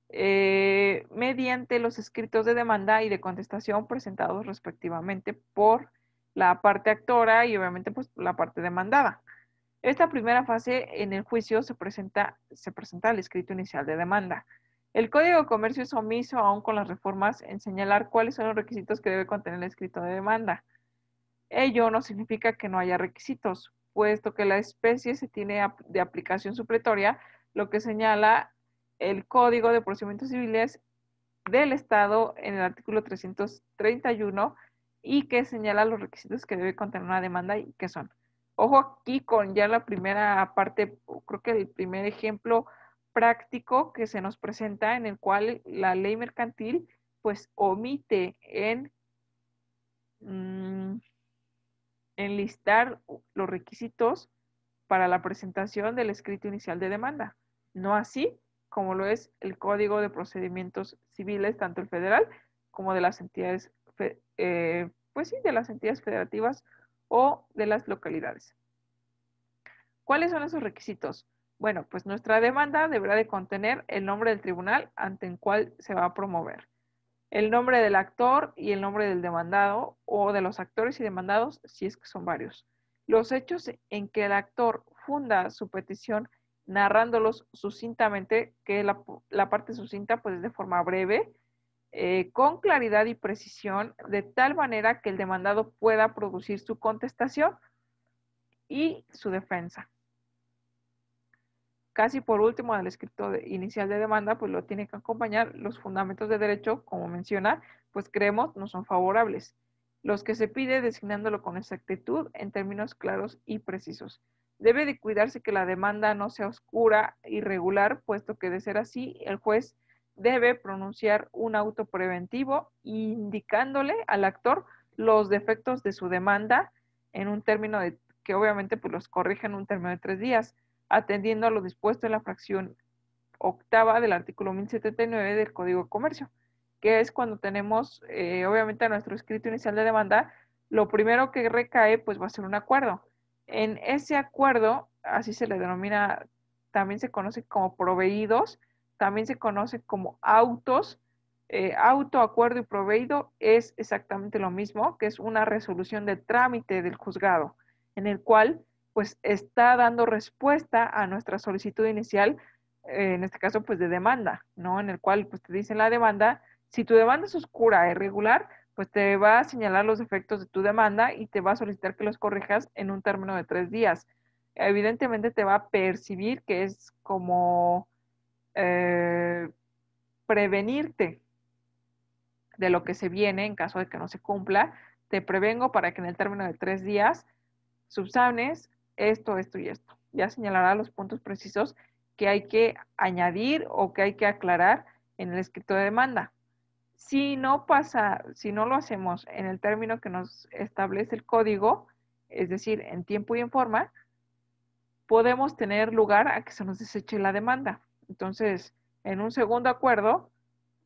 mediante los escritos de demanda y de contestación presentados respectivamente por la parte actora y obviamente pues la parte demandada. Esta primera fase en el juicio se presenta el escrito inicial de demanda. El Código de Comercio es omiso, aún con las reformas, en señalar cuáles son los requisitos que debe contener el escrito de demanda. Ello no significa que no haya requisitos, puesto que la especie se tiene de aplicación supletoria, lo que señala el Código de Procedimientos Civiles del Estado en el artículo 331 y que señala los requisitos que debe contener una demanda y qué son. Ojo aquí con ya la primera parte, creo que el primer ejemplo práctico que se nos presenta en el cual la ley mercantil pues omite mmm, enlistar los requisitos para la presentación del escrito inicial de demanda, no así como lo es el Código de Procedimientos Civiles, tanto el federal como de las entidades, pues sí, de las entidades federativas o de las localidades. ¿Cuáles son esos requisitos? Bueno, pues nuestra demanda deberá de contener el nombre del tribunal ante el cual se va a promover, el nombre del actor y el nombre del demandado o de los actores y demandados si es que son varios. Los hechos en que el actor funda su petición narrándolos sucintamente, que la parte sucinta pues de forma breve, con claridad y precisión, de tal manera que el demandado pueda producir su contestación y su defensa. Casi por último, del escrito inicial de demanda, pues lo tiene que acompañar los fundamentos de derecho, como menciona, pues creemos no son favorables. Los que se pide designándolo con exactitud en términos claros y precisos. Debe de cuidarse que la demanda no sea oscura, irregular, puesto que de ser así, el juez debe pronunciar un auto preventivo indicándole al actor los defectos de su demanda en un término de que obviamente pues los corrige en un término de 3 días atendiendo a lo dispuesto en la fracción octava del artículo 1079 del Código de Comercio, que es cuando tenemos, obviamente, a nuestro escrito inicial de demanda, lo primero que recae, pues va a ser un acuerdo. En ese acuerdo, así se le denomina, también se conoce como proveídos, también se conoce como autos. Auto, acuerdo y proveído es exactamente lo mismo, que es una resolución de trámite del juzgado, en el cual pues está dando respuesta a nuestra solicitud inicial, en este caso pues de demanda, ¿no? En el cual pues te dice la demanda, si tu demanda es oscura, irregular, pues te va a señalar los defectos de tu demanda y te va a solicitar que los corrijas en un término de 3 días. Evidentemente te va a percibir que es como eh, prevenirte de lo que se viene en caso de que no se cumpla. Te prevengo para que en el término de 3 días subsanes esto, esto y esto. Ya señalará los puntos precisos que hay que añadir o que hay que aclarar en el escrito de demanda. Si no pasa, si no lo hacemos en el término que nos establece el código, es decir, en tiempo y en forma, podemos tener lugar a que se nos deseche la demanda. Entonces, en un segundo acuerdo,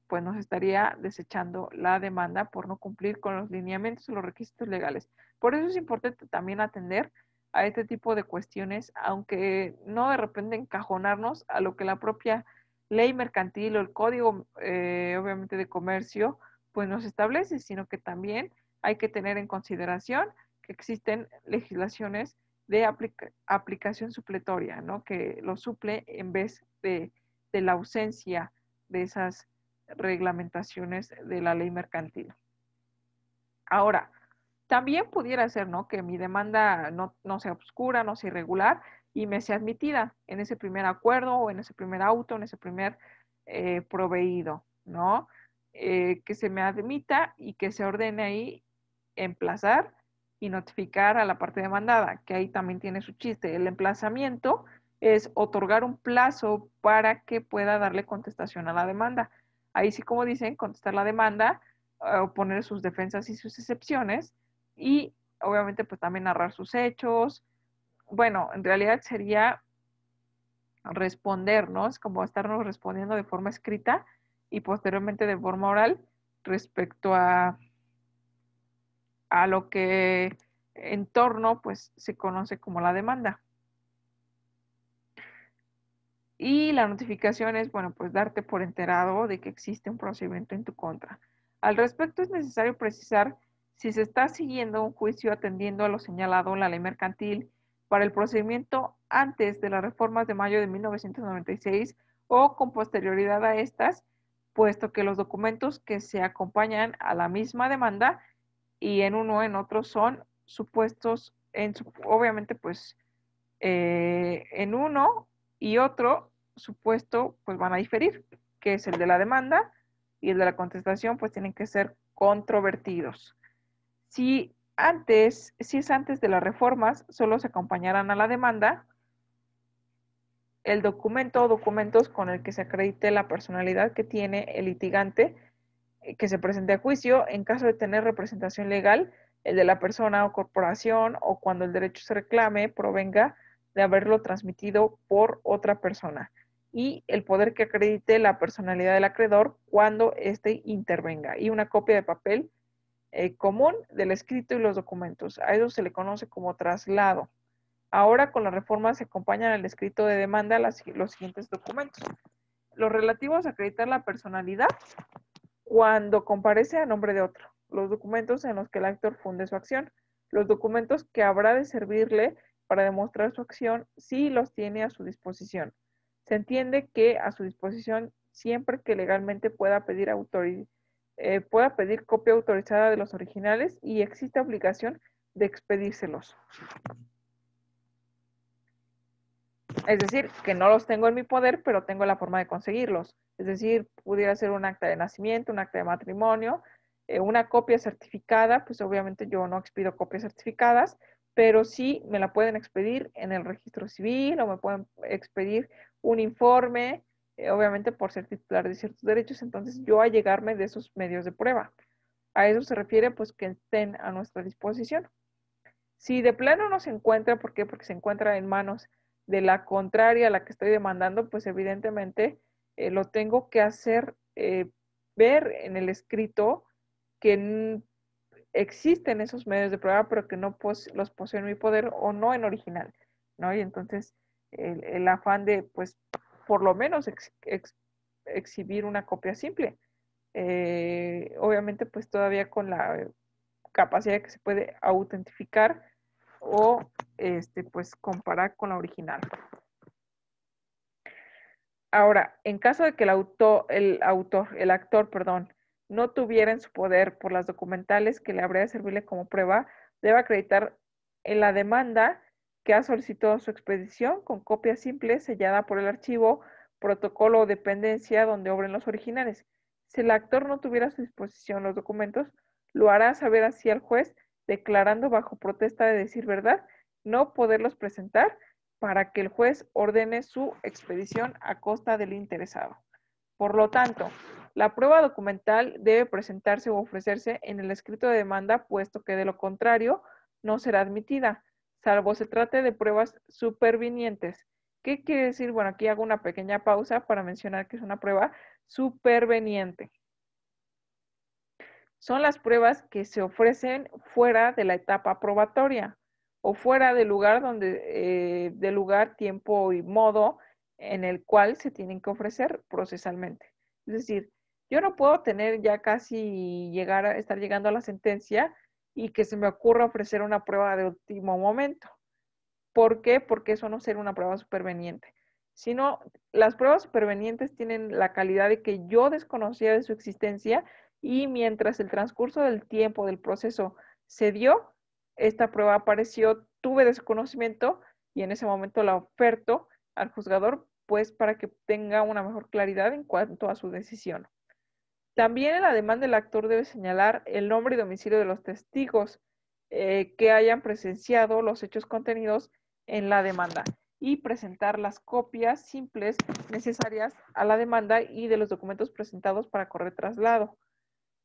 pues nos estaría desechando la demanda por no cumplir con los lineamientos o los requisitos legales. Por eso es importante también atender a este tipo de cuestiones, aunque no de repente encajonarnos a lo que la propia ley mercantil o el código, obviamente, de comercio, pues nos establece, sino que también hay que tener en consideración que existen legislaciones de aplicación supletoria, ¿no? Que lo suple en vez de la ausencia de esas reglamentaciones de la ley mercantil. Ahora, también pudiera ser, ¿no? Que mi demanda no sea oscura, no sea irregular y me sea admitida en ese primer acuerdo o en ese primer auto, en ese primer proveído, ¿no? Que se me admita y que se ordene ahí emplazar y notificar a la parte demandada, que ahí también tiene su chiste. El emplazamiento es otorgar un plazo para que pueda darle contestación a la demanda. Ahí sí, como dicen, contestar la demanda, poner sus defensas y sus excepciones y obviamente pues también narrar sus hechos. Bueno, en realidad sería responder, ¿no? Es como estarnos respondiendo de forma escrita y posteriormente de forma oral respecto a lo que en torno pues se conoce como la demanda. Y la notificación es, bueno, pues darte por enterado de que existe un procedimiento en tu contra. Al respecto es necesario precisar si se está siguiendo un juicio atendiendo a lo señalado en la ley mercantil para el procedimiento antes de las reformas de mayo de 1996 o con posterioridad a estas, puesto que los documentos que se acompañan a la misma demanda y en uno en otro son supuestos, obviamente pues en uno y otro supuesto pues van a diferir, que es el de la demanda y el de la contestación pues tienen que ser controvertidos. Si es antes de las reformas, solo se acompañarán a la demanda el documento o documentos con el que se acredite la personalidad que tiene el litigante que se presente a juicio en caso de tener representación legal, el de la persona o corporación o cuando el derecho se reclame provenga de haberlo transmitido por otra persona y el poder que acredite la personalidad del acreedor cuando éste intervenga y una copia de papel común del escrito y los documentos. A eso se le conoce como traslado. Ahora con la reforma se acompañan al escrito de demanda los siguientes documentos. Los relativos a acreditar la personalidad cuando comparece a nombre de otro. Los documentos en los que el actor funde su acción. Los documentos que habrá de servirle para demostrar su acción si los tiene a su disposición. Se entiende que a su disposición siempre que legalmente pueda pedir copia autorizada de los originales y existe obligación de expedírselos. Es decir, que no los tengo en mi poder, pero tengo la forma de conseguirlos. Es decir, pudiera ser un acta de nacimiento, un acta de matrimonio, una copia certificada, pues obviamente yo no expido copias certificadas, pero sí me la pueden expedir en el registro civil o me pueden expedir un informe, obviamente por ser titular de ciertos derechos, entonces yo allegarme de esos medios de prueba. A eso se refiere, pues que estén a nuestra disposición. Si de plano no se encuentra, ¿por qué? Porque se encuentra en manos de la contraria a la que estoy demandando, pues evidentemente lo tengo que hacer ver en el escrito que existen esos medios de prueba, pero que no los poseo en mi poder o no en original, ¿no? Y entonces el afán de, pues, por lo menos exhibir una copia simple. Obviamente, pues todavía con la capacidad que se puede autentificar o pues comparar con la original. Ahora, en caso de que el actor, perdón, no tuviera en su poder por las documentales que le habría de servirle como prueba, debe acreditar en la demanda que ha solicitado su expedición con copia simple sellada por el archivo, protocolo o dependencia donde obren los originales. Si el actor no tuviera a su disposición los documentos, lo hará saber así al juez, declarando bajo protesta de decir verdad, no poderlos presentar para que el juez ordene su expedición a costa del interesado. Por lo tanto, la prueba documental debe presentarse o ofrecerse en el escrito de demanda, puesto que de lo contrario no será admitida, salvo se trate de pruebas supervinientes. ¿Qué quiere decir? Bueno, aquí hago una pequeña pausa para mencionar que es una prueba superveniente. Son las pruebas que se ofrecen fuera de la etapa probatoria o fuera del lugar del lugar, tiempo y modo en el cual se tienen que ofrecer procesalmente. Es decir, yo no puedo tener ya casi estar llegando a la sentencia y que se me ocurra ofrecer una prueba de último momento. ¿Por qué? Porque eso no será una prueba superveniente. Sino las pruebas supervenientes tienen la calidad de que yo desconocía de su existencia y mientras el transcurso del tiempo del proceso se dio, esta prueba apareció, tuve desconocimiento y en ese momento la oferto al juzgador, pues para que tenga una mejor claridad en cuanto a su decisión. También en la demanda el actor debe señalar el nombre y domicilio de los testigos que hayan presenciado los hechos contenidos en la demanda y presentar las copias simples necesarias a la demanda y de los documentos presentados para correr traslado.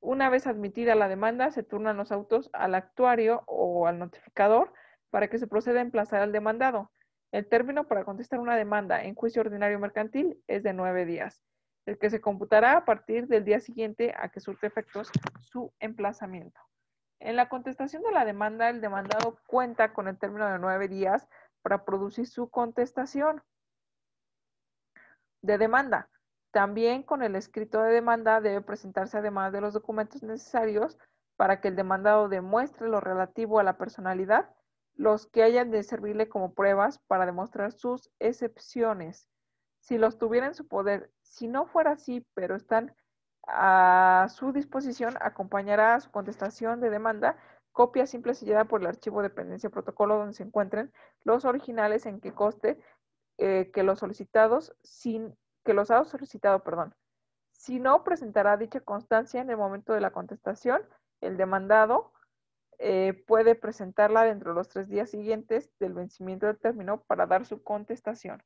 Una vez admitida la demanda, se turnan los autos al actuario o al notificador para que se proceda a emplazar al demandado. El término para contestar una demanda en juicio ordinario mercantil es de 9 días, el que se computará a partir del día siguiente a que surte efectos su emplazamiento. En la contestación de la demanda, el demandado cuenta con el término de 9 días para producir su contestación de demanda. También con el escrito de demanda debe presentarse, además de los documentos necesarios para que el demandado demuestre lo relativo a la personalidad, los que hayan de servirle como pruebas para demostrar sus excepciones. si los tuviera en su poder. Si no fuera así, pero están a su disposición, acompañará a su contestación de demanda copia simple sellada por el archivo dependencia protocolo donde se encuentren los originales en que conste que los solicitados sin que los ha solicitado, perdón. Si no, presentará dicha constancia en el momento de la contestación. El demandado puede presentarla dentro de los 3 días siguientes del vencimiento del término para dar su contestación.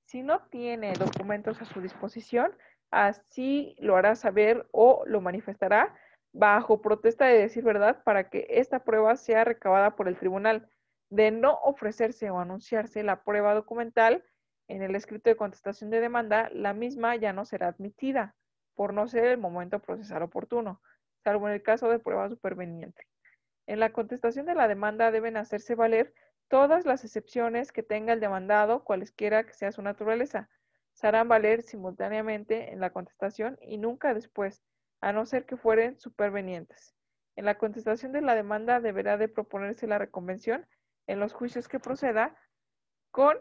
Si no tiene documentos a su disposición, así lo hará saber o lo manifestará bajo protesta de decir verdad para que esta prueba sea recabada por el tribunal. De no ofrecerse o anunciarse la prueba documental en el escrito de contestación de demanda, la misma ya no será admitida por no ser el momento procesal oportuno, salvo en el caso de prueba superveniente. En la contestación de la demanda deben hacerse valer todas las excepciones que tenga el demandado, cualesquiera que sea su naturaleza. Se harán valer simultáneamente en la contestación y nunca después, a no ser que fueren supervenientes. En la contestación de la demanda deberá de proponerse la reconvención en los juicios que proceda con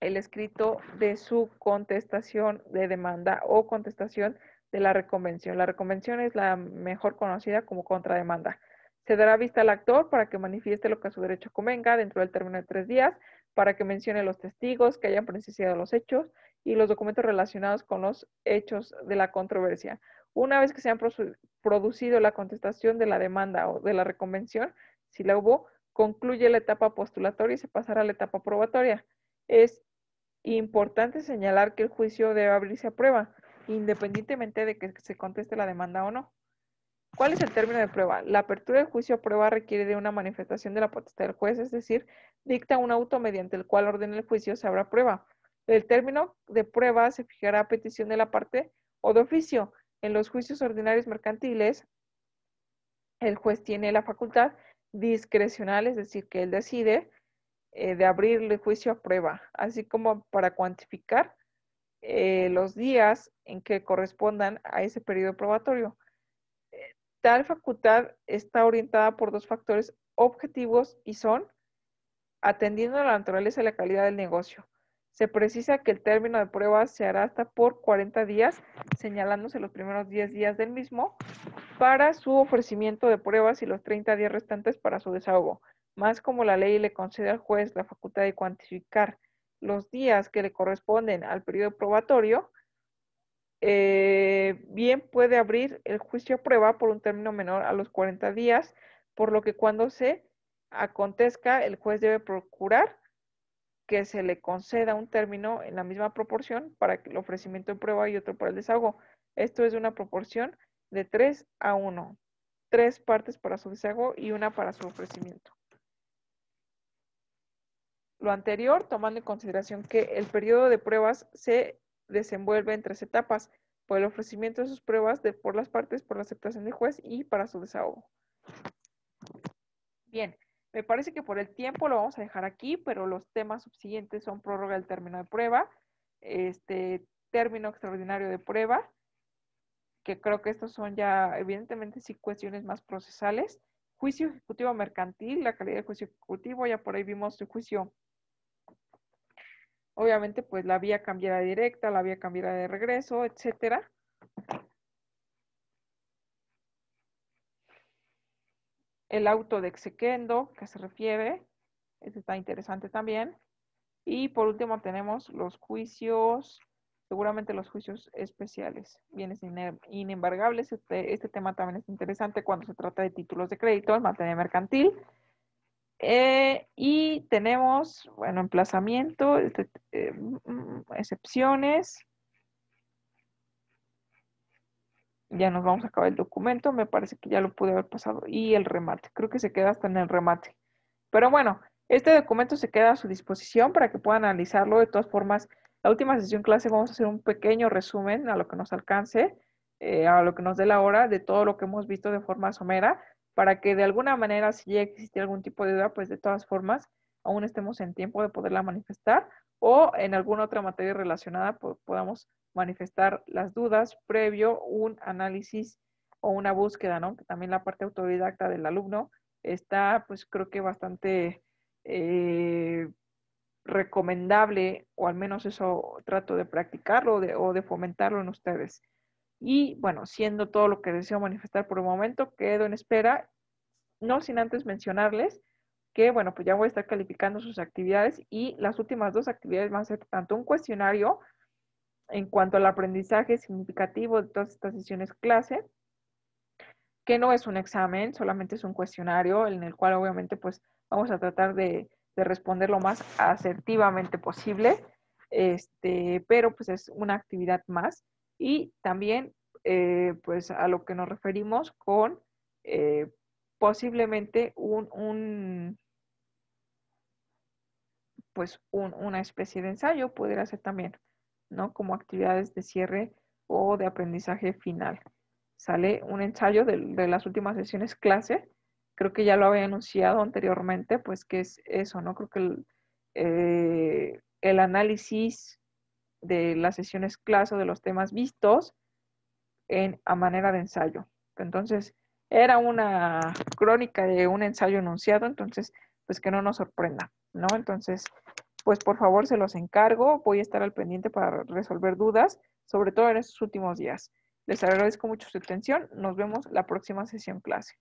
el escrito de su contestación de demanda o contestación de la reconvención. La reconvención es la mejor conocida como contrademanda. Se dará vista al actor para que manifieste lo que a su derecho convenga dentro del término de 3 días, para que mencione los testigos que hayan presenciado los hechos y los documentos relacionados con los hechos de la controversia. Una vez que se han producido la contestación de la demanda o de la reconvención, si la hubo, concluye la etapa postulatoria y se pasará a la etapa probatoria. Es importante señalar que el juicio debe abrirse a prueba, independientemente de que se conteste la demanda o no. ¿Cuál es el término de prueba? La apertura del juicio a prueba requiere de una manifestación de la potestad del juez, es decir, dicta un auto mediante el cual ordena el juicio se abra prueba. El término de prueba se fijará a petición de la parte o de oficio. En los juicios ordinarios mercantiles, el juez tiene la facultad discrecional, es decir, que él decide de abrirle juicio a prueba, así como para cuantificar los días en que correspondan a ese periodo probatorio. Tal facultad está orientada por dos factores objetivos y son atendiendo a la naturaleza y la calidad del negocio. Se precisa que el término de prueba se hará hasta por 40 días, señalándose los primeros 10 días del mismo para su ofrecimiento de pruebas y los 30 días restantes para su desahogo. Más como la ley le concede al juez la facultad de cuantificar los días que le corresponden al periodo probatorio, bien puede abrir el juicio a prueba por un término menor a los 40 días, por lo que cuando se acontezca, el juez debe procurar que se le conceda un término en la misma proporción para el ofrecimiento de prueba y otro para el desahogo. Esto es una proporción de 3 a 1. 3 partes para su desahogo y una para su ofrecimiento. Lo anterior, tomando en consideración que el periodo de pruebas se desenvuelve en 3 etapas, por el ofrecimiento de sus pruebas por las partes, por la aceptación del juez y para su desahogo. Bien, me parece que por el tiempo lo vamos a dejar aquí, pero los temas subsiguientes son prórroga del término de prueba, término extraordinario de prueba, que creo que estos son ya evidentemente sí cuestiones más procesales, juicio ejecutivo mercantil, la calidad del juicio ejecutivo, ya por ahí vimos el juicio, obviamente pues la vía cambiada directa, la vía cambiada de regreso, etcétera. El auto de exequendo, que se refiere, este está interesante también. Y por último tenemos los juicios, seguramente los juicios especiales, bienes inembargables. Este tema también es interesante cuando se trata de títulos de crédito en materia mercantil. Y tenemos, bueno, emplazamiento, excepciones. Ya nos vamos a acabar el documento, me parece que ya lo pude haber pasado. Y el remate, creo que se queda hasta en el remate. Pero bueno, este documento se queda a su disposición para que puedan analizarlo. De todas formas, la última sesión clase vamos a hacer un pequeño resumen a lo que nos alcance, a lo que nos dé la hora de todo lo que hemos visto de forma somera, para que de alguna manera, si ya existe algún tipo de duda, pues de todas formas, aún estemos en tiempo de poderla manifestar o en alguna otra materia relacionada podamos manifestar las dudas previo un análisis o una búsqueda, ¿no? Que también la parte autodidacta del alumno está, pues creo que bastante recomendable, o al menos eso trato de practicarlo o de fomentarlo en ustedes. Y bueno, siendo todo lo que deseo manifestar por el momento, quedo en espera, no sin antes mencionarles que, bueno, pues ya voy a estar calificando sus actividades y las últimas dos actividades van a ser tanto un cuestionario en cuanto al aprendizaje significativo de todas estas sesiones clase, que no es un examen, solamente es un cuestionario en el cual obviamente pues vamos a tratar de responder lo más asertivamente posible, pero pues es una actividad más y también pues a lo que nos referimos con eh, posiblemente una especie de ensayo, pudiera ser también, ¿no? Como actividades de cierre o de aprendizaje final. Sale un ensayo de las últimas sesiones clase, creo que ya lo había anunciado anteriormente, pues que es eso, ¿no? Creo que el análisis de las sesiones clase o de los temas vistos a manera de ensayo. Entonces, era una crónica de un ensayo enunciado, entonces, pues que no nos sorprenda, ¿no? Entonces, pues por favor se los encargo, voy a estar al pendiente para resolver dudas, sobre todo en estos últimos días. Les agradezco mucho su atención, nos vemos la próxima sesión clase.